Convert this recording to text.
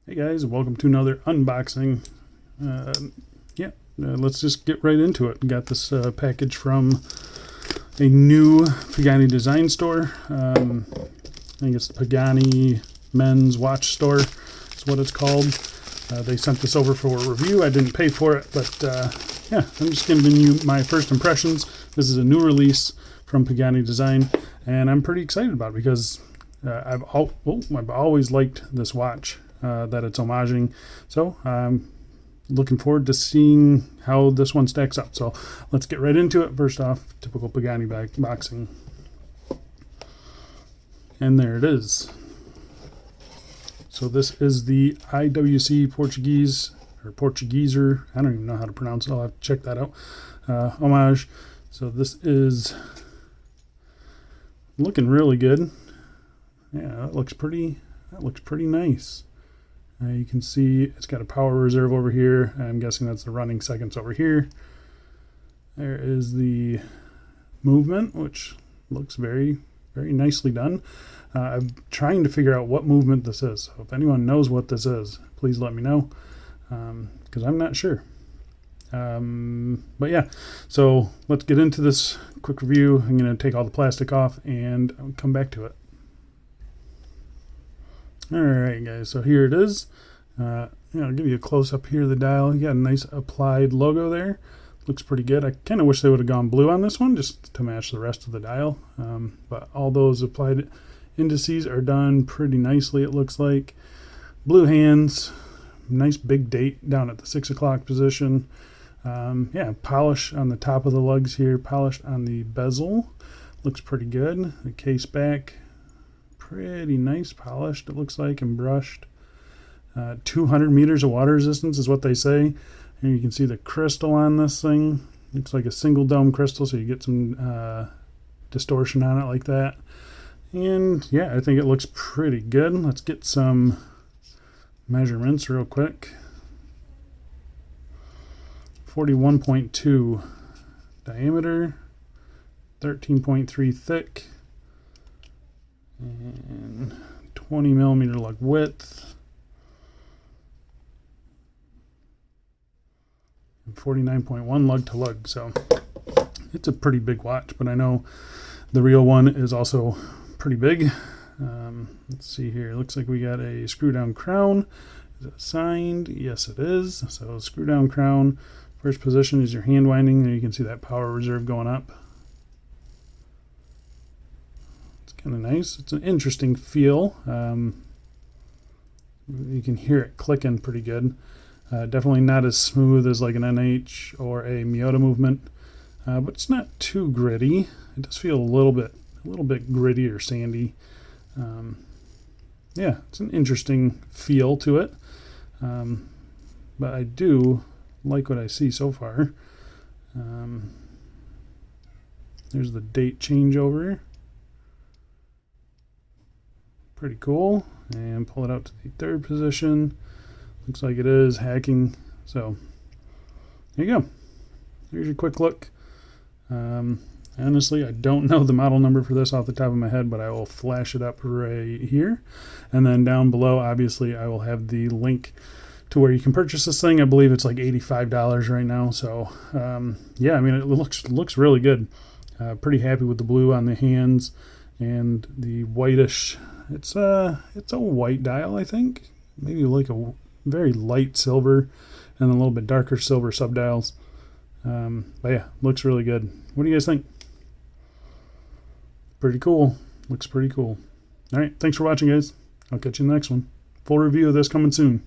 Hey guys, welcome to another unboxing. Let's just get right into it. Got this package from a new Pagani design store. I think it's the Pagani men's watch store. That's what it's called. They sent this over for a review. I didn't pay for it, but I'm just giving you my first impressions. This is a new release from Pagani Design, and I'm pretty excited about it because I've always liked this watch that it's homaging. So I'm looking forward to seeing how this one stacks up. So let's get right into it. First off, typical Pagani boxing. And there it is. So this is the IWC Portugueser. I don't even know how to pronounce it. I'll have to check that out. Homage. So this is looking really good. Yeah, that looks pretty nice. You can see it's got a power reserve over here. I'm guessing that's the running seconds over here. There is the movement, which looks very, very nicely done. I'm trying to figure out what movement this is. So if anyone knows what this is, please let me know, because I'm not sure. But yeah, so let's get into this quick review. I'm going to take all the plastic off and I'll come back to it. Alright guys, so here it is. I'll give you a close up here of the dial. You got a nice applied logo there. Looks pretty good. I kind of wish they would have gone blue on this one just to match the rest of the dial. But all those applied indices are done pretty nicely, it looks like. Blue hands, nice big date down at the 6 o'clock position. Polish on the top of the lugs here, polished on the bezel. Looks pretty good. The case back, pretty nice, polished it looks like, and brushed. 200 meters of water resistance is what they say. And you can see the crystal on this thing. Looks like a single dome crystal, so you get some distortion on it like that. And yeah, I think it looks pretty good. Let's get some measurements real quick. 41.2 diameter, 13.3 thick, and 20 millimeter lug width, and 49.1 lug to lug. So it's a pretty big watch, but I know the real one is also pretty big. Let's see here. Looks like we got a screw down crown. Is it signed? Yes, it is. So screw down crown. First position is your hand winding, and you can see that power reserve going up. Kind of nice. It's an interesting feel. You can hear it clicking pretty good. Definitely not as smooth as like an NH or a Miyota movement, but it's not too gritty. It does feel a little bit gritty or sandy. It's an interesting feel to it, but I do like what I see so far. There's the date changeover. Pretty cool. And pull it out to the third position. Looks like it is hacking. So there you go. Here's your quick look. Honestly, I don't know the model number for this off the top of my head, but I will flash it up right here. And then down below, obviously, I will have the link to where you can purchase this thing. I believe it's like $85 right now. So it looks really good. Pretty happy with the blue on the hands and the whitish. It's a white dial, I think. Maybe like a very light silver and a little bit darker silver subdials. But yeah, looks really good. What do you guys think? Pretty cool. Looks pretty cool. All right, thanks for watching, guys. I'll catch you in the next one. Full review of this coming soon.